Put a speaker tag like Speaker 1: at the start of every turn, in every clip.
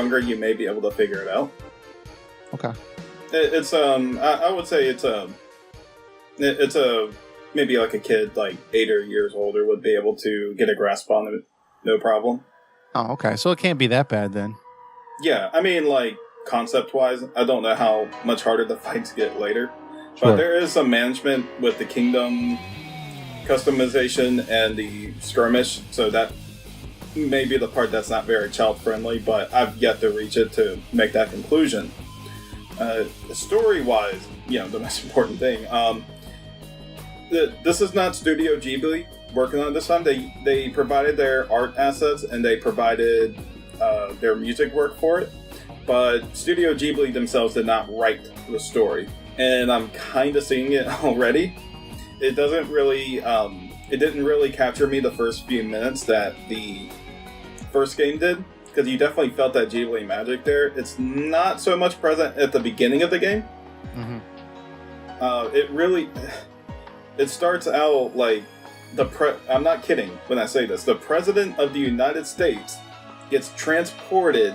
Speaker 1: younger, you may be able to figure it out.
Speaker 2: Okay.
Speaker 1: It's I would say it's a maybe like a kid like 8 or years older would be able to get a grasp on it, no problem.
Speaker 2: Oh, okay. So it can't be that bad then.
Speaker 1: Yeah, I mean, like, concept-wise, I don't know how much harder the fights get later.
Speaker 2: Sure.
Speaker 1: But there is some management with the kingdom customization and the skirmish, so that may be the part that's not very child-friendly, but I've yet to reach it to make that conclusion. Story-wise, the most important thing, this is not Studio Ghibli working on it this time. They provided their art assets, and they provided their music work for it, but Studio Ghibli themselves did not write the story, and I'm kind of seeing it already. It doesn't really, it didn't really capture me the first few minutes that the first game did, because you definitely felt that Ghibli magic there. It's not so much present at the beginning of the game.
Speaker 2: Mm-hmm.
Speaker 1: It starts out like I'm not kidding when I say this. The President of the United States gets transported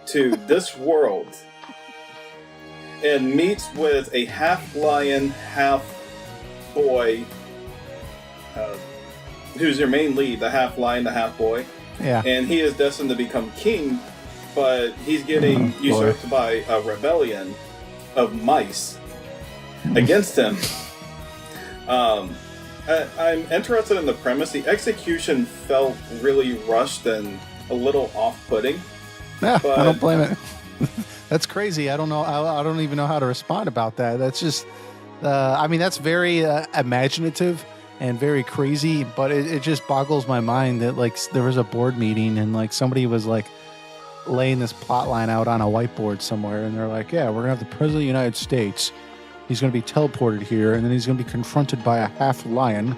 Speaker 1: to this world and meets with a half-lion, half-boy, who's your main lead, the half-lion, the half-boy.
Speaker 2: Yeah.
Speaker 1: And he is destined to become king, but he's getting usurped by a rebellion of mice against him. I'm interested in the premise. The execution felt really rushed and a little off-putting.
Speaker 2: Yeah,
Speaker 1: but
Speaker 2: I don't blame it. That's crazy. I don't know. I don't even know how to respond about that. That's just, that's very imaginative and very crazy, but it just boggles my mind that like there was a board meeting and like somebody was like laying this plot line out on a whiteboard somewhere, and they're like, yeah, we're gonna have the President of the United States. He's going to be teleported here, and then he's going to be confronted by a half-lion.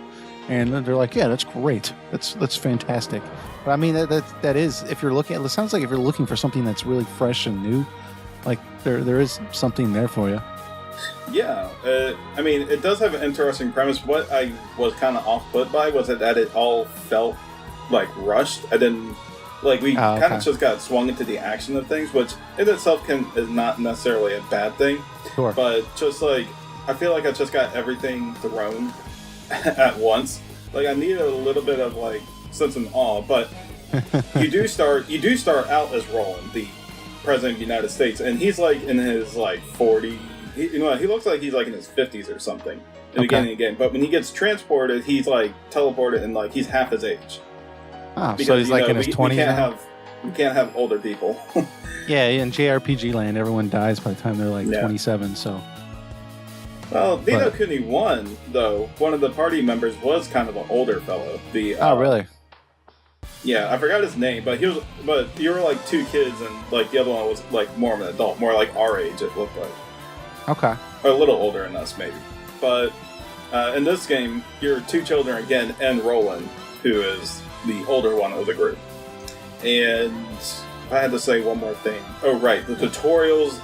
Speaker 2: And they're like, yeah, that's great. That's fantastic. But I mean, that is, if you're looking, it sounds like if you're looking for something that's really fresh and new, like there is something there for you.
Speaker 1: Yeah. It does have an interesting premise. What I was kind of off-put by was that it all felt like rushed. I didn't, we kind of just got swung into the action of things, which in itself is not necessarily a bad thing.
Speaker 2: Sure.
Speaker 1: But just I feel like I just got everything thrown at once. Like I needed a little bit of sense of awe, but you do start out as Roland, the President of the United States, and he's in his 40. He looks like he's in his 50s or something in the beginning of the game. But when he gets transported, he's teleported and he's half his age.
Speaker 2: Oh, because, so he's in his 20s.
Speaker 1: We can't have older people.
Speaker 2: Yeah, in JRPG land, everyone dies by the time they're 27, so...
Speaker 1: Well, Vito Kuni 1, though, one of the party members was kind of an older fellow.
Speaker 2: Oh, really?
Speaker 1: Yeah, I forgot his name, but you were two kids, and the other one was more of an adult, more like our age, it looked like.
Speaker 2: Okay.
Speaker 1: Or a little older than us, maybe. But in this game, you're two children again, and Roland, who is the older one of the group. And if I had to say one more thing. Oh, right. The tutorials